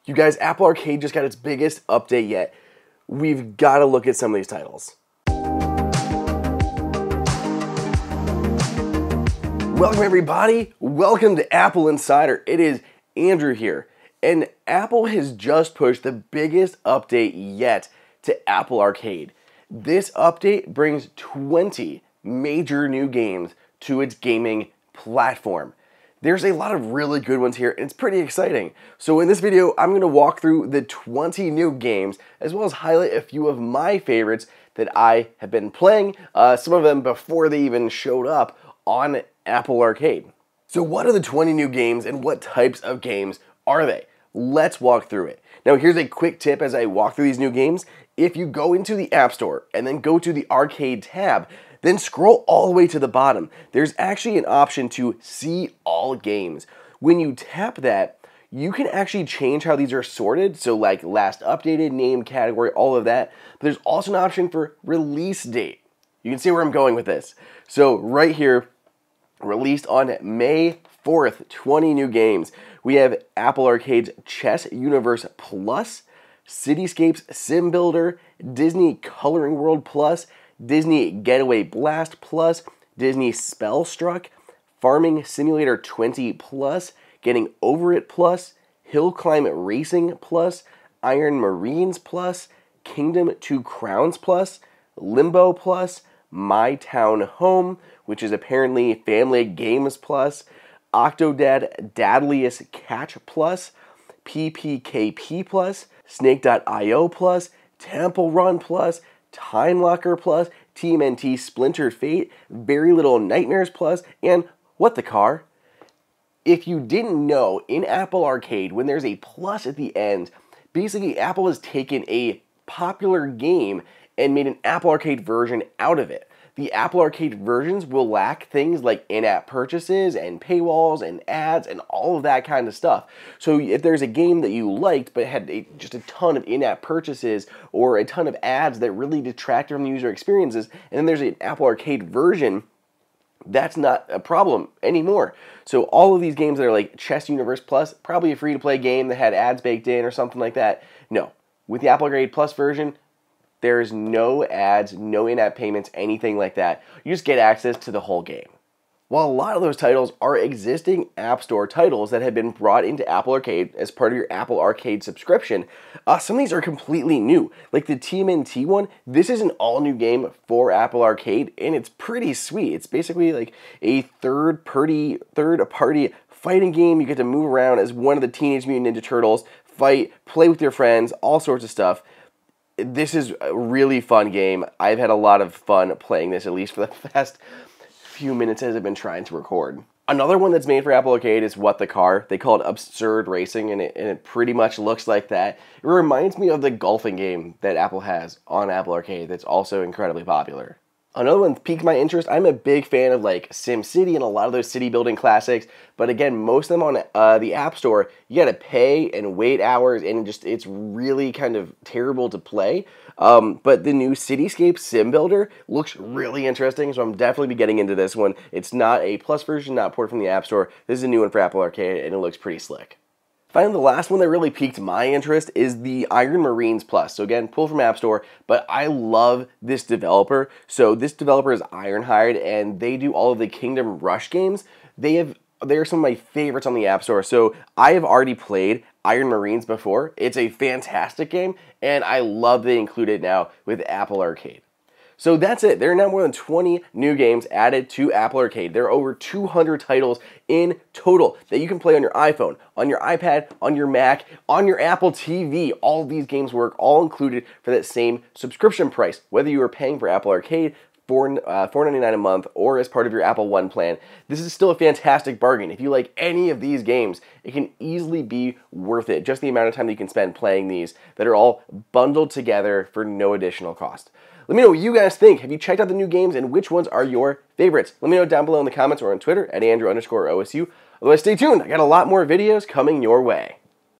You guys, Apple Arcade just got its biggest update yet. We've got to look at some of these titles. Welcome everybody, welcome to Apple Insider. It is Andrew here, and Apple has just pushed the biggest update yet to Apple Arcade. This update brings 20 major new games to its gaming platform. There's a lot of really good ones here, and it's pretty exciting. So in this video, I'm going to walk through the 20 new games, as well as highlight a few of my favorites that I have been playing, some of them before they even showed up on Apple Arcade. So what are the 20 new games, and what types of games are they? Let's walk through it. Now here's a quick tip as I walk through these new games. If you go into the App Store, and then go to the Arcade tab, then scroll all the way to the bottom. There's actually an option to see all games. When you tap that, you can actually change how these are sorted, so like last updated, name, category, all of that. But there's also an option for release date. You can see where I'm going with this. So right here, released on May 4th, 20 new games. We have Apple Arcade's Chess Universe Plus, Cityscapes Sim Builder, Disney Coloring World Plus, Disney Getaway Blast Plus, Disney Spellstruck, Farming Simulator 20 Plus, Getting Over It Plus, Hill Climb Racing Plus, Iron Marines Plus, Kingdom 2 Crowns Plus, Limbo Plus, My Town Home, which is apparently Family Games Plus, Octodad Dadliest Catch Plus, PPKP Plus, Snake.io Plus, Temple Run Plus, Time Locker Plus, TMNT Splintered Fate, Very Little Nightmares Plus, and What the Car? If you didn't know, in Apple Arcade, when there's a plus at the end, basically Apple has taken a popular game and made an Apple Arcade version out of it. The Apple Arcade versions will lack things like in-app purchases and paywalls and ads and all of that kind of stuff. So if there's a game that you liked but had just a ton of in-app purchases or a ton of ads that really detracted from the user experiences, and then there's an Apple Arcade version, that's not a problem anymore. So all of these games that are like Chess Universe Plus, probably a free-to-play game that had ads baked in or something like that. No. With the Apple Arcade Plus version, there is no ads, no in-app payments, anything like that. You just get access to the whole game. While a lot of those titles are existing App Store titles that have been brought into Apple Arcade as part of your Apple Arcade subscription, some of these are completely new. Like the TMNT one, this is an all-new game for Apple Arcade, and it's pretty sweet. It's basically like a third-party fighting game. You get to move around as one of the Teenage Mutant Ninja Turtles, fight, play with your friends, all sorts of stuff. This is a really fun game. I've had a lot of fun playing this, at least for the past few minutes as I've been trying to record. Another one that's made for Apple Arcade is What the Car. They call it Absurd Racing, and it pretty much looks like that. It reminds me of the golfing game that Apple has on Apple Arcade that's also incredibly popular. Another one piqued my interest. I'm a big fan of like SimCity and a lot of those city building classics, but again, most of them on the App Store, you gotta pay and wait hours, and it's really kind of terrible to play. But the new Cityscape Sim Builder looks really interesting, so I'm definitely be getting into this one. It's not a Plus version, not ported from the App Store. This is a new one for Apple Arcade, and it looks pretty slick. Finally, the last one that really piqued my interest is the Iron Marines Plus. So again, pulled from App Store, but I love this developer. So this developer is Ironhide, and they do all of the Kingdom Rush games. They're some of my favorites on the App Store. So I have already played Iron Marines before. It's a fantastic game, and I love they include it now with Apple Arcade. So that's it. There are now more than 20 new games added to Apple Arcade. There are over 200 titles in total that you can play on your iPhone, on your iPad, on your Mac, on your Apple TV. All of these games work, all included for that same subscription price. Whether you are paying for Apple Arcade, $4.99 a month, or as part of your Apple One plan, this is still a fantastic bargain. If you like any of these games, it can easily be worth it. Just the amount of time that you can spend playing these that are all bundled together for no additional cost. Let me know what you guys think. Have you checked out the new games, and which ones are your favorites? Let me know down below in the comments or on Twitter at Andrew_OSU. Otherwise, stay tuned. I got a lot more videos coming your way.